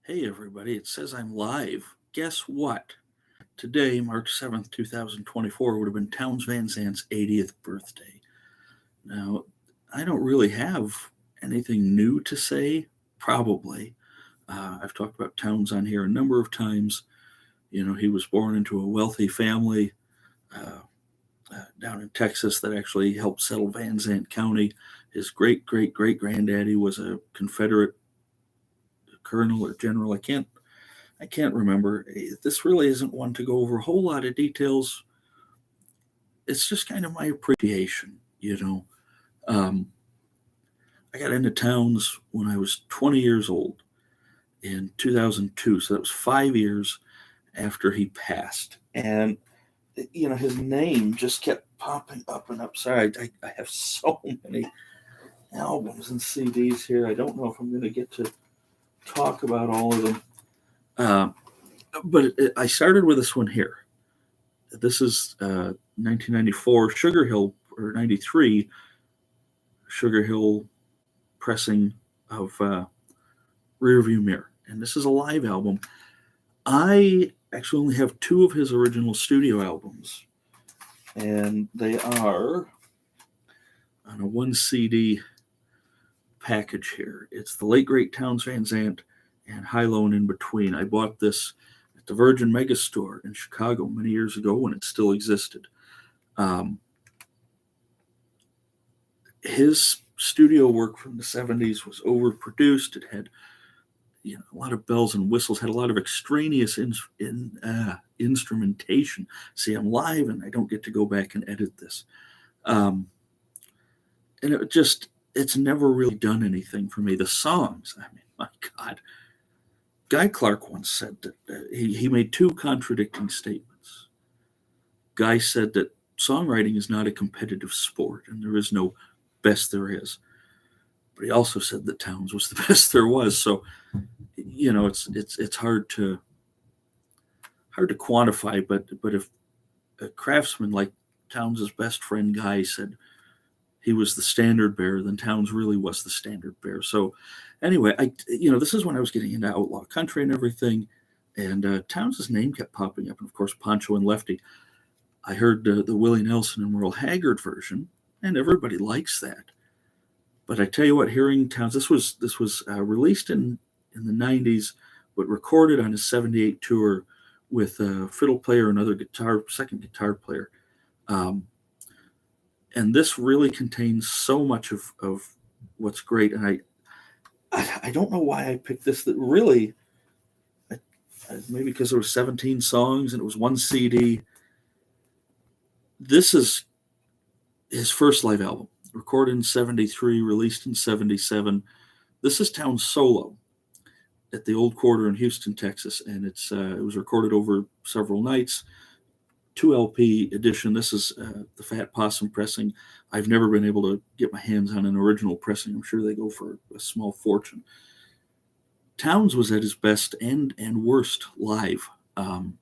Hey everybody, it says I'm live. Guess what? Today, March 7th, 2024, would have been Townes Van Zandt's 80th birthday. Now, I don't really have anything new to say, probably. I've talked about Townes on here a number of times. You know, he was born into a wealthy family down in Texas that actually helped settle Van Zandt County. His great great great granddaddy was a Confederate colonel or general. I can't remember. This really isn't one to go over a whole lot of details. It's just kind of my appreciation. Um, I got into Towns when I was 20 years old in 2002, so that was 5 years after he passed. And, his name just kept popping up and up. Sorry, I have so many albums and CDs here. I don't know if I'm going to get to talk about all of them. But I started with this one here. This is 1994 Sugar Hill, or 93 Sugar Hill pressing of Rearview Mirror. And this is a live album. I actually only have two of his original studio albums, and they are on a one CD package here. It's The Late Great Townes Van Zandt and High Low and In Between. I bought this at the Virgin Megastore in Chicago many years ago when it still existed. His studio work from the 70s was overproduced. It had a lot of bells and whistles, had a lot of extraneous instrumentation. See, I'm live and I don't get to go back and edit this. And it's never really done anything for me. The songs, I mean, my God. Guy Clark once said that he made two contradicting statements. Guy said that songwriting is not a competitive sport and there is no best there is. But he also said that Townes was the best there was. So, it's hard to quantify. But if a craftsman like Townes' best friend Guy said he was the standard bearer, then Townes really was the standard bearer. So, anyway, this is when I was getting into outlaw country and everything, and Townes' name kept popping up, and of course Pancho and Lefty. I heard the Willie Nelson and Merle Haggard version, and everybody likes that. But I tell you what, hearing Townes, this was released in the 90s, but recorded on his 78 tour with a fiddle player, another second guitar player. And this really contains so much of what's great. And I don't know why I picked this. That really, maybe because there were 17 songs and it was one CD. This is his first live album, recorded in 73, released in 77. This is Townes' solo at the Old Quarter in Houston, Texas, and it was recorded over several nights. 2 LP edition. This is the Fat Possum pressing. I've never been able to get my hands on an original pressing. I'm sure they go for a small fortune. Townes was at his best and worst live. But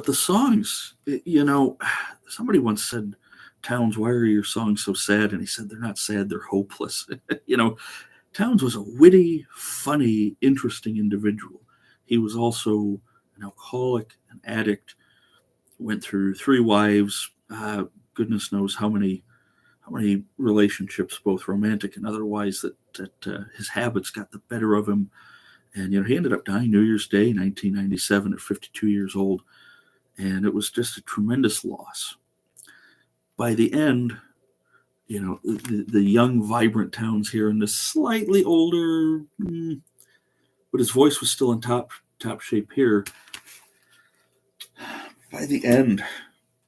the songs, somebody once said, Townes, why are your songs so sad? And he said, they're not sad, they're hopeless. Townes was a witty, funny, interesting individual. He was also an alcoholic, an addict, went through 3 wives, goodness knows how many relationships, both romantic and otherwise, that his habits got the better of him. And he ended up dying New Year's Day, 1997, at 52 years old. And it was just a tremendous loss. By the end, the young, vibrant Townes here, and the slightly older, but his voice was still in top shape here. By the end,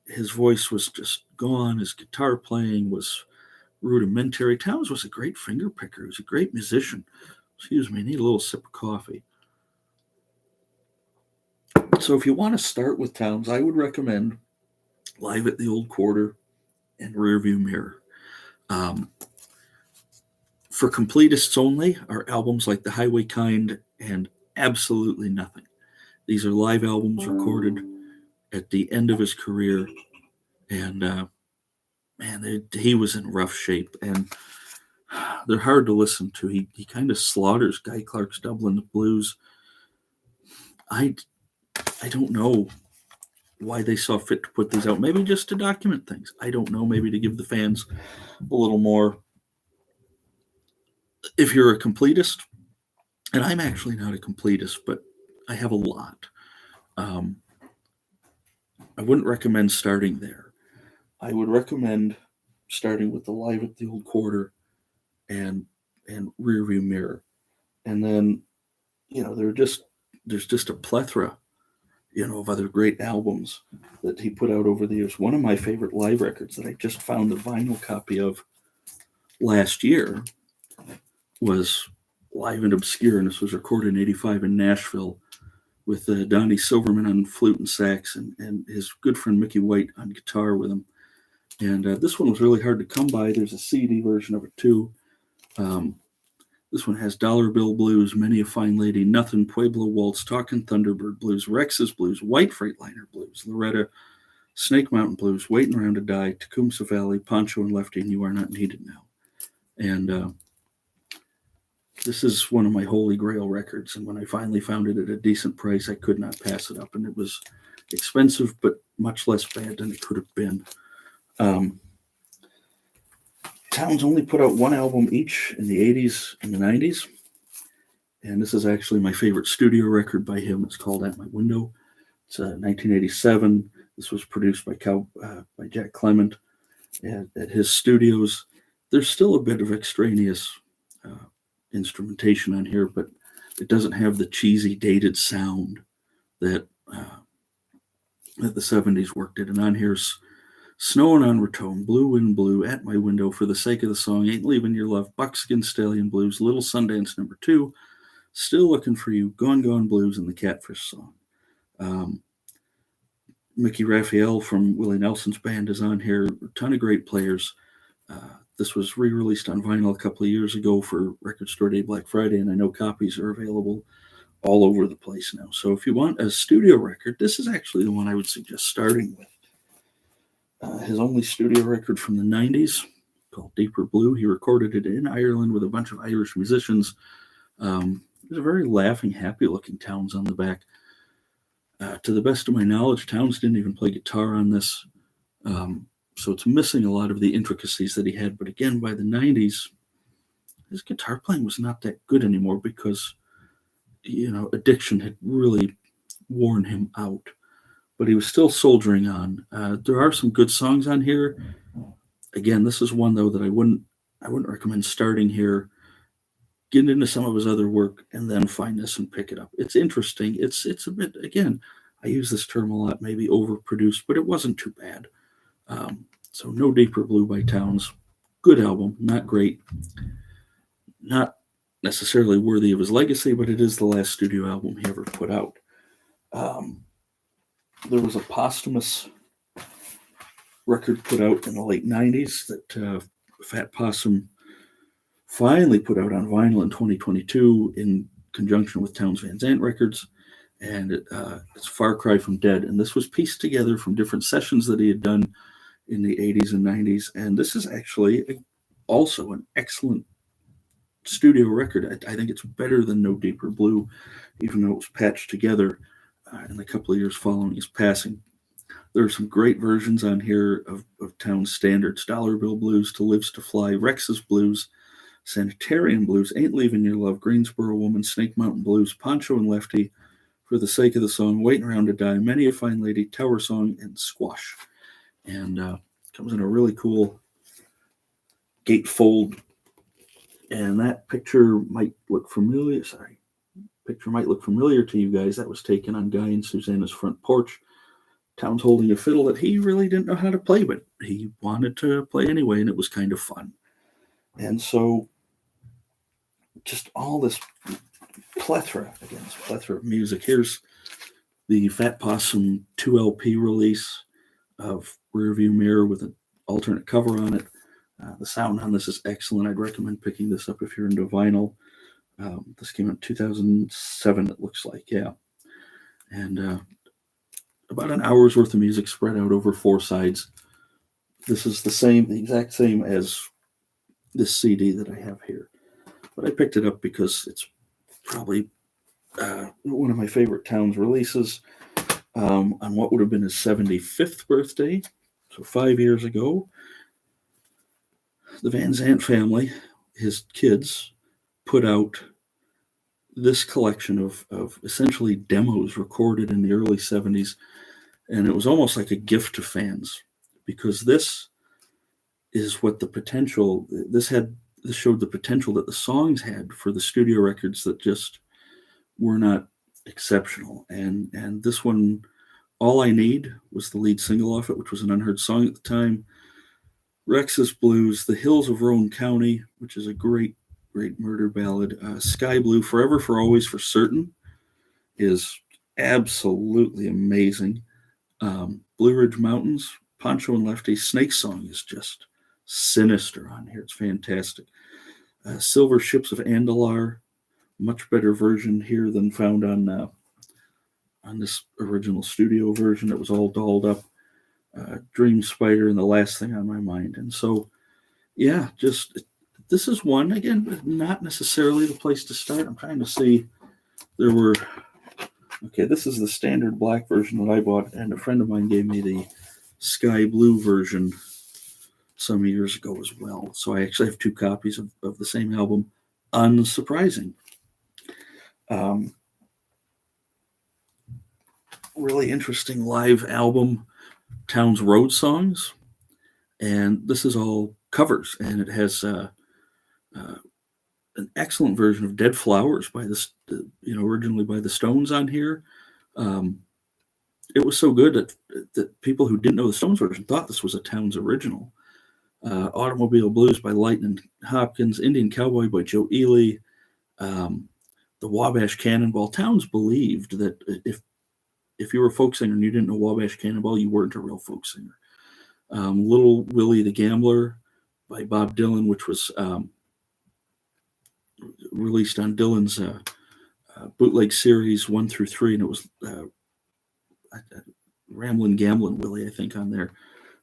his voice was just gone. His guitar playing was rudimentary. Townes was a great finger picker. He was a great musician. Excuse me, I need a little sip of coffee. So if you want to start with Townes, I would recommend Live at the Old Quarter and Rearview Mirror. For completists only are albums like The Highway Kind and Absolutely Nothing. These are live albums recorded at the end of his career, and he was in rough shape. And they're hard to listen to. He kind of slaughters Guy Clark's Dublin Blues. I I don't know why they saw fit to put these out. Maybe just to document things. I don't know. Maybe to give the fans a little more. If you're a completist, and I'm actually not a completist, but I have a lot. Um, I wouldn't recommend starting there. I would recommend starting with the Live at the Old Quarter and Rearview Mirror, and then there's just a plethora of other great albums that he put out over the years. One of my favorite live records that I just found the vinyl copy of last year was Live and Obscure, and this was recorded in '85 in Nashville with Donnie Silverman on flute and sax, and his good friend Mickey White on guitar with him. And this one was really hard to come by. There's a CD version of it too. This one has Dollar Bill Blues, Many a Fine Lady, Nothing, Pueblo Waltz, Talkin' Thunderbird Blues, Rex's Blues, White Freightliner Blues, Loretta, Snake Mountain Blues, Waiting Around to Die, Tecumseh Valley, Poncho and Lefty, and You Are Not Needed Now. And this is one of my holy grail records. And when I finally found it at a decent price, I could not pass it up. And it was expensive, but much less bad than it could have been. Towns only put out one album each in the 80s and the 90s. And this is actually my favorite studio record by him. It's called At My Window. It's 1987. This was produced by Jack Clement at his studios. There's still a bit of extraneous instrumentation on here, but it doesn't have the cheesy, dated sound that the 70s worked it. And on here's Snowin' on Raton, Blue Wind Blue, At My Window, For the Sake of the Song, Ain't Leaving Your Love, Buckskin Stallion Blues, Little Sundance Number 2, Still Looking for You, Gone Gone Blues, and the Catfish Song. Mickey Raphael from Willie Nelson's band is on here. A ton of great players. This was re-released on vinyl a couple of years ago for Record Store Day Black Friday, and I know copies are available all over the place now. So if you want a studio record, this is actually the one I would suggest starting with. His only studio record from the 90s, called Deeper Blue. He recorded it in Ireland with a bunch of Irish musicians. There's a very laughing, happy-looking Townes on the back. To the best of my knowledge, Townes didn't even play guitar on this. So it's missing a lot of the intricacies that he had. But again, by the 90s, his guitar playing was not that good anymore because, addiction had really worn him out. But he was still soldiering on. There are some good songs on here. Again, this is one though that I wouldn't recommend starting here. Get into some of his other work and then find this and pick it up. It's interesting. It's a bit, again, I use this term a lot, maybe overproduced, but it wasn't too bad. So No Deeper Blue by Townes. Good album, not great. Not necessarily worthy of his legacy, but it is the last studio album he ever put out. There was a posthumous record put out in the late 90s that Fat Possum finally put out on vinyl in 2022 in conjunction with Townes Van Zandt Records, and it's Far Cry from Dead. And this was pieced together from different sessions that he had done in the 80s and 90s, and this is actually also an excellent studio record. I think it's better than No Deeper Blue, even though it was patched together in the couple of years following his passing. There are some great versions on here of Townes standards: Dollar Bill Blues, To Lives to Fly, Rex's Blues, Sanitarian Blues, Ain't Leaving Your Love, Greensboro Woman, Snake Mountain Blues, Poncho and Lefty, For the Sake of the Song, Waiting Around to Die, Many a Fine Lady, Tower Song, and Squash. And comes in a really cool gatefold. And that picture might look familiar. Picture might look familiar to you guys. That was taken on Guy and Susanna's front porch. Townes holding a fiddle that he really didn't know how to play, but he wanted to play anyway, and it was kind of fun. And so just all this plethora of music. Here's the Fat Possum 2 LP release of Rearview Mirror with an alternate cover on it. The sound on this is excellent. I'd recommend picking this up if you're into vinyl. This came out in 2007, it looks like, yeah. And about an hour's worth of music spread out over 4 sides. This is the exact same as this CD that I have here. But I picked it up because it's probably one of my favorite Townes releases. On what would have been his 75th birthday, so 5 years ago, the Van Zandt family, his kids, put out this collection of essentially demos recorded in the early 70s, and it was almost like a gift to fans, because this is what the potential, this showed the potential that the songs had for the studio records that just were not exceptional. And this one, All I Need, was the lead single off it, which was an unheard song at the time. Rex's Blues, The Hills of Roane County, which is a great murder ballad. Sky Blue, Forever, For Always, For Certain is absolutely amazing. Blue Ridge Mountains, Poncho and Lefty, Snake Song is just sinister on here. It's fantastic. Silver Ships of Andalar, much better version here than found on this original studio version. It was all dolled up. Dream Spider, and The Last Thing on My Mind. And so, yeah, just this is one, again, not necessarily the place to start. I'm trying to see. Okay, this is the standard black version that I bought, and a friend of mine gave me the sky blue version some years ago as well. So I actually have two copies of the same album, unsurprising. Really interesting live album, Townes Road Songs, and this is all covers, and it has an excellent version of Dead Flowers by originally by the Stones on here. It was so good that people who didn't know the Stones version thought this was a Townes original. Automobile Blues by Lightning Hopkins, Indian Cowboy by Joe Ely, the Wabash Cannonball. Townes believed that if you were a folk singer and you didn't know Wabash Cannonball, you weren't a real folk singer. Little Willie the Gambler by Bob Dylan, which was released on Dylan's bootleg series 1 through 3, and it was Ramblin' Gamblin' Willie, I think, on there.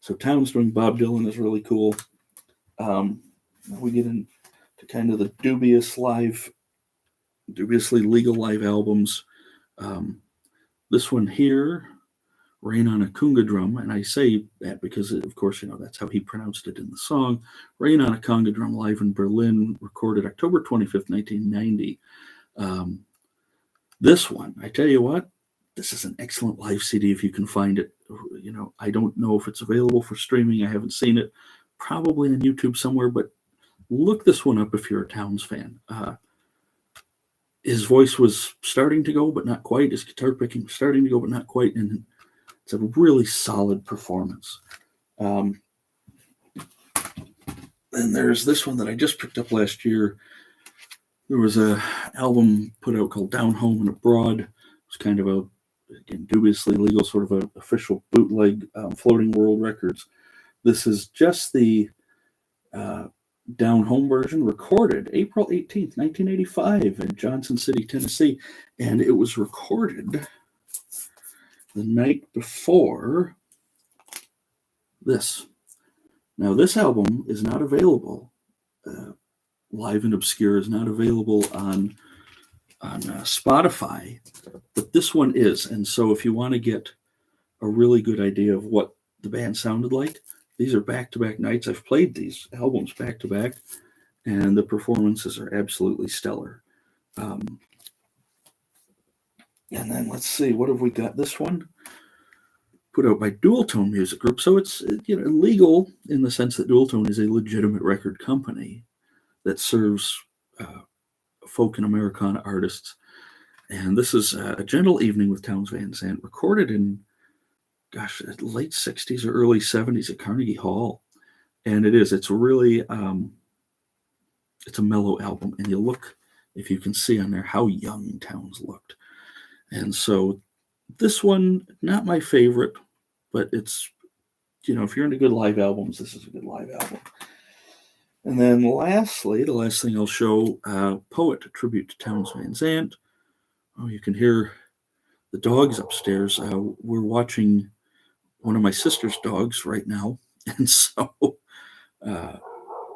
So Townes doing Bob Dylan is really cool. We get into kind of the dubiously legal live albums. This one here, Rain on a Conga Drum, and I say that because, of course, that's how he pronounced it in the song. Rain on a Conga Drum, live in Berlin, recorded October 25th, 1990. This one, I tell you what, this is an excellent live CD if you can find it. I don't know if it's available for streaming. I haven't seen it. Probably on YouTube somewhere, but look this one up if you're a Townes fan. His voice was starting to go, but not quite. His guitar picking was starting to go, but not quite. And it's a really solid performance. And there's this one that I just picked up last year. There was a album put out called Down Home and Abroad. It was kind of a, again, dubiously legal, sort of an official bootleg, Floating World Records. This is just the Down Home version, recorded April 18th, 1985 in Johnson City, Tennessee. And it was recorded the night before this. Now, this album is not available. Live and Obscure is not available on Spotify, but this one is. And so if you want to get a really good idea of what the band sounded like, these are back-to-back nights. I've played these albums back-to-back, and the performances are absolutely stellar. And then let's see, what have we got? This one put out by Dual Tone Music Group. So it's legal in the sense that Dual Tone is a legitimate record company that serves folk and Americana artists. And this is A Gentle Evening with Townes Van Zandt, recorded in, late 60s or early 70s at Carnegie Hall. And it's really, it's a mellow album. And you look, if you can see on there, how young Townes looked. And so this one, not my favorite, but it's, if you're into good live albums, this is a good live album. And then lastly, the last thing I'll show, Poet, a tribute to Townes Van Zandt. Oh, you can hear the dogs upstairs. We're watching one of my sister's dogs right now. And so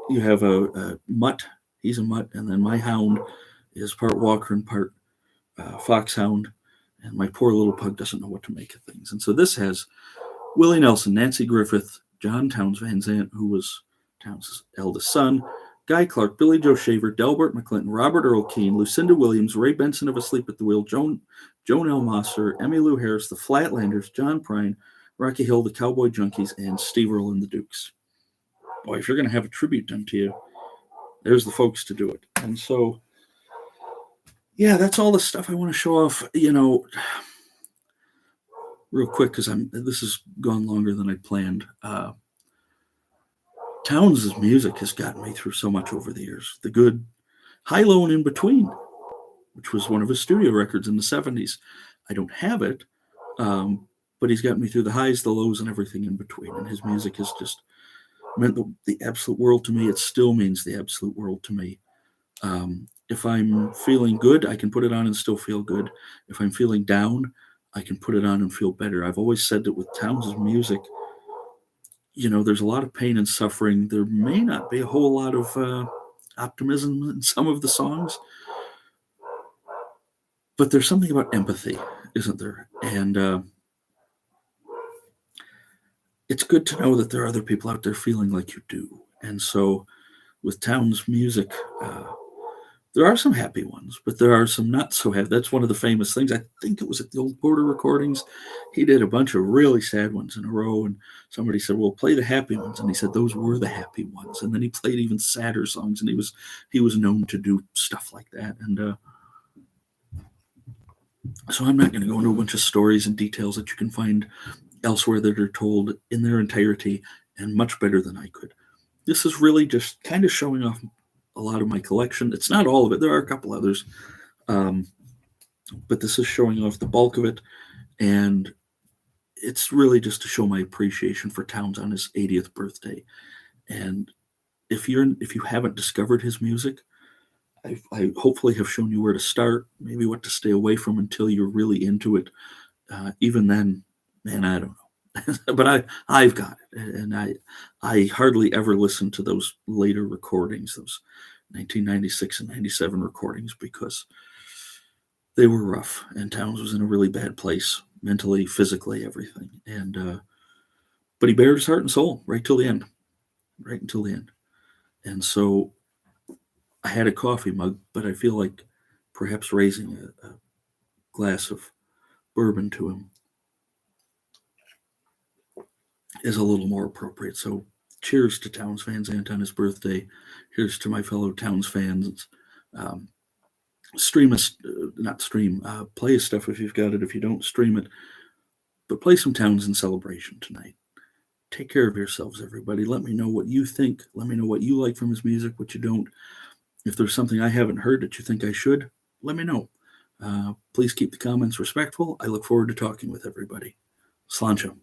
you have a mutt. He's a mutt, and then my hound is part walker and part foxhound. And my poor little pug doesn't know what to make of things. And so this has Willie Nelson, Nancy Griffith, John Townes Van Zandt, who was Townes' eldest son, Guy Clark, Billy Joe Shaver, Delbert McClinton, Robert Earl Keane, Lucinda Williams, Ray Benson of Asleep at the Wheel, Joan L. Mosser, Emmylou Harris, the Flatlanders, John Prine, Rocky Hill, the Cowboy Junkies, and Steve Earle and the Dukes. Boy, if you're going to have a tribute done to you, there's the folks to do it. And so, yeah, that's all the stuff I want to show off. Real quick, because this has gone longer than I planned. Townes' music has gotten me through so much over the years. The good, high, low, and in between, which was one of his studio records in the 70s. I don't have it, but he's got me through the highs, the lows, and everything in between. And his music has just meant the absolute world to me. It still means the absolute world to me. If I'm feeling good, I can put it on and still feel good. If I'm feeling down, I can put it on and feel better. I've always said that with Townes' music, there's a lot of pain and suffering. There may not be a whole lot of optimism in some of the songs, but there's something about empathy, isn't there? And it's good to know that there are other people out there feeling like you do. And so with Townes' music, there are some happy ones, but there are some not so happy. That's one of the famous things. I think it was at the old Border recordings. He did a bunch of really sad ones in a row, and somebody said, "Well, play the happy ones," and he said those were the happy ones. And then he played even sadder songs, and he was known to do stuff like that. And so I'm not going to go into a bunch of stories and details that you can find elsewhere that are told in their entirety and much better than I could. This is really just kind of showing off a lot of my collection. It's not all of it. There are a couple others. But this is showing off the bulk of it. And it's really just to show my appreciation for Townes on his 80th birthday. And if you haven't discovered his music, I hopefully have shown you where to start, maybe what to stay away from until you're really into it. Even then, man, I don't know. But I've got it, and I hardly ever listen to those later recordings, those 1996 and 97 recordings, because they were rough, and Townes was in a really bad place, mentally, physically, everything. And but he bared his heart and soul right until the end. And so I had a coffee mug, but I feel like perhaps raising a glass of bourbon to him is a little more appropriate. So cheers to Townes Van Zandt on his birthday. Here's to my fellow Townes fans. Play his stuff if you've got it. If you don't, stream it. But play some Townes in celebration tonight. Take care of yourselves, everybody. Let me know what you think. Let me know what you like from his music, what you don't. If there's something I haven't heard that you think I should, let me know. Please keep the comments respectful. I look forward to talking with everybody. Sláinte.